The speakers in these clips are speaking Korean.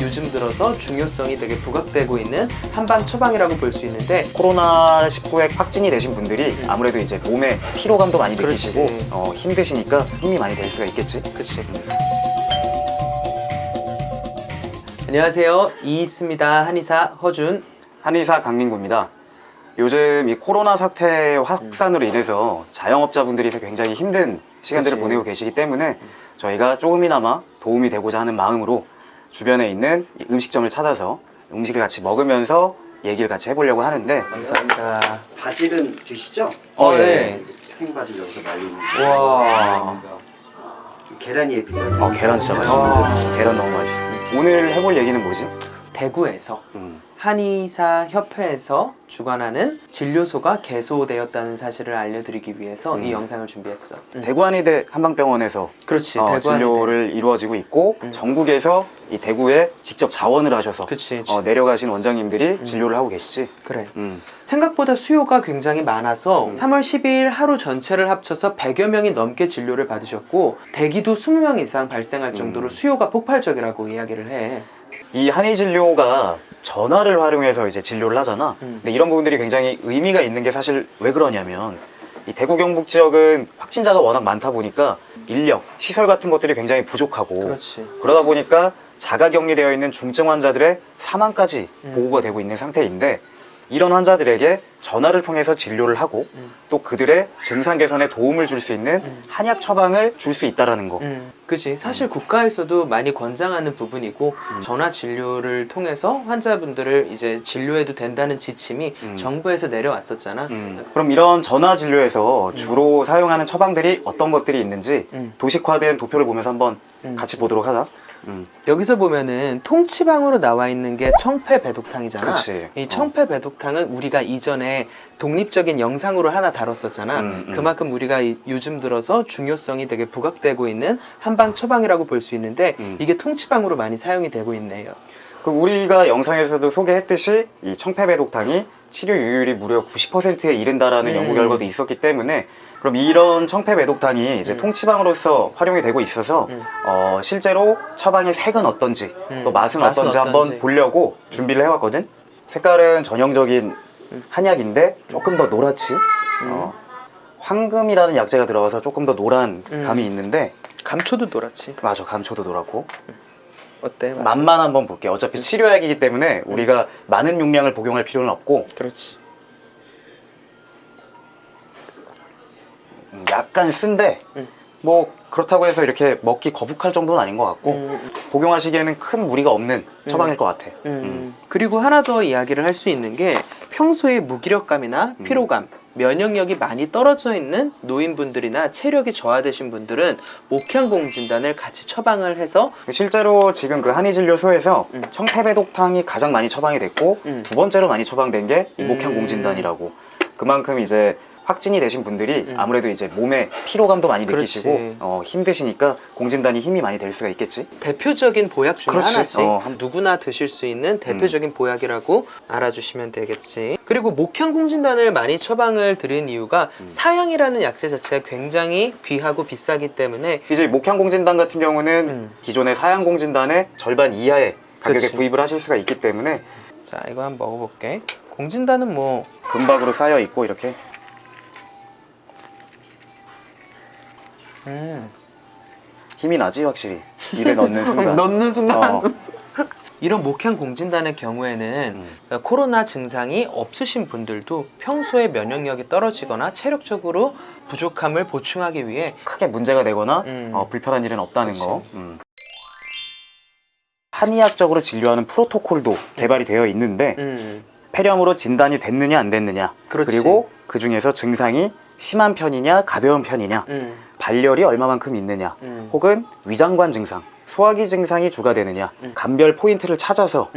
요즘 들어서 중요성이 되게 부각되고 있는 한방 처방이라고 볼 수 있는데, 코로나19에 확진이 되신 분들이 아무래도 이제 몸에 피로감도 많이 느끼시고 그렇지. 힘드시니까 힘이 많이 될 수가 있겠지. 그치. 안녕하세요, 이있습니다. 한의사 허준. 한의사 강민구입니다. 요즘 이 코로나 사태 확산으로 인해서 자영업자분들이 굉장히 힘든 시간들을 그치. 보내고 계시기 때문에 저희가 조금이나마 도움이 되고자 하는 마음으로 주변에 있는 이 음식점을 찾아서 음식을 같이 먹으면서 얘기를 같이 해보려고 하는데, 감사합니다. 바질은 드시죠? 네. 생바질 여기서 말리는 와. 계란이 비벼. 계란 진짜 맛있어. 계란 너무 맛있어. 오늘 해볼 얘기는 뭐지? 대구에서 한의사 협회에서 주관하는 진료소가 개소되었다는 사실을 알려드리기 위해서 이 영상을 준비했어. 대구 한의대 한방병원에서 그렇지. 진료를 대구한의대. 이루어지고 있고 전국에서 이 대구에 직접 자원을 하셔서 그치. 내려가신 원장님들이 진료를 하고 계시지. 그래. 생각보다 수요가 굉장히 많아서 3월 12일 하루 전체를 합쳐서 100여 명이 넘게 진료를 받으셨고, 대기도 20명 이상 발생할 정도로 수요가 폭발적이라고 이야기를 해. 이 한의 진료가 전화를 활용해서 이제 진료를 하잖아. 근데 이런 부분들이 굉장히 의미가 있는 게 사실 왜 그러냐면, 이 대구 경북 지역은 확진자가 워낙 많다 보니까 인력, 시설 같은 것들이 굉장히 부족하고, 그렇지. 그러다 보니까 자가격리되어 있는 중증 환자들의 사망까지 보고가 되고 있는 상태인데, 이런 환자들에게 전화를 통해서 진료를 하고 또 그들의 증상 개선에 도움을 줄 수 있는 한약 처방을 줄 수 있다라는 거. 그치. 사실 국가에서도 많이 권장하는 부분이고, 전화 진료를 통해서 환자분들을 이제 진료해도 된다는 지침이 정부에서 내려왔었잖아. 그럼 이런 전화 진료에서 주로 사용하는 처방들이 어떤 것들이 있는지 도식화된 도표를 보면서 한번 같이 보도록 하자. 여기서 보면은 통치방으로 나와 있는 게 청패배독탕이잖아. 그치. 이 청패배독탕은 우리가 이전에 독립적인 영상으로 하나 다뤘었잖아. 그만큼 우리가 요즘 들어서 중요성이 되게 부각되고 있는 한방 처방이라고 볼 수 있는데, 이게 통치방으로 많이 사용이 되고 있네요. 그 우리가 영상에서도 소개했듯이 이 청패배독탕이 치료 유율이 무려 90%에 이른다라는 연구 결과도 있었기 때문에, 그럼 이런 청패배독탕이 이제 통치방으로서 활용이 되고 있어서 실제로 처방의 색은 어떤지 또 맛은 어떤지 한번 보려고 준비를 해왔거든. 색깔은 전형적인 한약인데 조금 더 노랗지. 황금이라는 약재가 들어가서 조금 더 노란 감이 있는데, 감초도 노랗지. 맞아, 감초도 노랗고. 어때? 맛만 한번 볼게. 어차피 치료약이기 때문에 우리가 많은 용량을 복용할 필요는 없고. 그렇지. 약간 쓴데 뭐 그렇다고 해서 이렇게 먹기 거북할 정도는 아닌 것 같고, 복용하시기에는 큰 무리가 없는 처방일 것 같아. 그리고 하나 더 이야기를 할 수 있는 게, 평소에 무기력감이나 피로감, 면역력이 많이 떨어져 있는 노인분들이나 체력이 저하되신 분들은 목향공진단을 같이 처방을 해서, 실제로 지금 그 한의진료소에서 청패배독탕이 가장 많이 처방이 됐고, 두 번째로 많이 처방된 게 이 목향공진단이라고. 그만큼 이제 확진이 되신 분들이 아무래도 이제 몸에 피로감도 많이 느끼시고 힘드시니까 공진단이 힘이 많이 될 수가 있겠지. 대표적인 보약 중에 그렇지. 하나씩 누구나 드실 수 있는 대표적인 보약이라고 알아주시면 되겠지. 그리고 목향공진단을 많이 처방을 드린 이유가 사양이라는 약재 자체가 굉장히 귀하고 비싸기 때문에, 이제 목향공진단 같은 경우는 기존의 사양공진단의 절반 이하의 가격에 그치. 구입을 하실 수가 있기 때문에. 자, 이거 한번 먹어볼게. 공진단은 뭐 금박으로 쌓여 있고 이렇게. 힘이 나지 확실히 입에 넣는 순간. 넣는 순간 이런 목향공진단의 경우에는 코로나 증상이 없으신 분들도 평소에 면역력이 떨어지거나 체력적으로 부족함을 보충하기 위해 크게 문제가 되거나 불편한 일은 없다는 그치. 거. 한의학적으로 진료하는 프로토콜도 개발이 되어 있는데, 폐렴으로 진단이 됐느냐 안 됐느냐, 그렇지. 그리고 그 중에서 증상이 심한 편이냐 가벼운 편이냐, 발열이 얼마만큼 있느냐, 혹은 위장관 증상, 소화기 증상이 주가 되느냐, 감별 포인트를 찾아서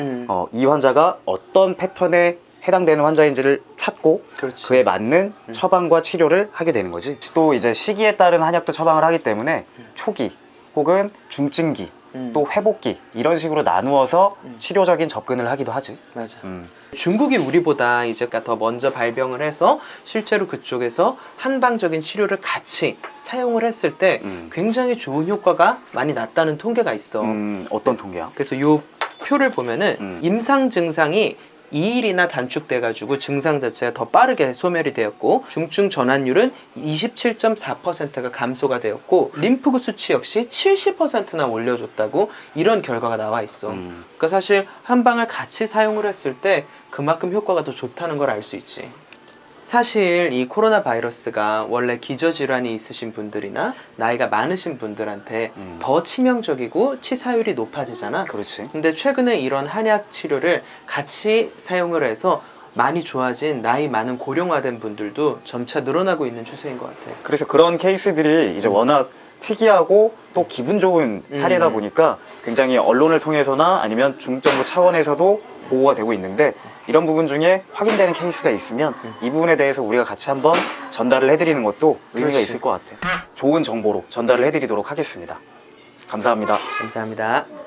이 환자가 어떤 패턴에 해당되는 환자인지를 찾고 그렇지. 그에 맞는 처방과 치료를 하게 되는 거지. 또 이제 시기에 따른 한약도 처방을 하기 때문에 초기 혹은 중증기 또 회복기 이런 식으로 나누어서 치료적인 접근을 하기도 하지. 맞아. 중국이 우리보다 이제 더 먼저 발병을 해서 실제로 그쪽에서 한방적인 치료를 같이 사용을 했을 때 굉장히 좋은 효과가 많이 났다는 통계가 있어. 어떤 통계야? 그래서 요 표를 보면은 임상 증상이 2일이나 단축돼가지고 증상 자체가 더 빠르게 소멸이 되었고 중증 전환율은 27.4%가 감소가 되었고 림프구 수치 역시 70%나 올려줬다고 이런 결과가 나와 있어. 그러니까 사실 한 방을 같이 사용을 했을 때 그만큼 효과가 더 좋다는 걸 알 수 있지. 사실 이 코로나 바이러스가 원래 기저질환이 있으신 분들이나 나이가 많으신 분들한테 더 치명적이고 치사율이 높아지잖아. 그렇지. 근데 최근에 이런 한약 치료를 같이 사용을 해서 많이 좋아진 나이 많은 고령화된 분들도 점차 늘어나고 있는 추세인 것 같아. 그래서 그런 케이스들이 이제 워낙 특이하고 또 기분 좋은 사례다 보니까 굉장히 언론을 통해서나 아니면 중정부 차원에서도 보고가 되고 있는데 이런 부분 중에 확인되는 케이스가 있으면 이 부분에 대해서 우리가 같이 한번 전달을 해드리는 것도 의미가 그렇지. 있을 것 같아요. 좋은 정보로 전달을 해드리도록 하겠습니다. 감사합니다. 감사합니다.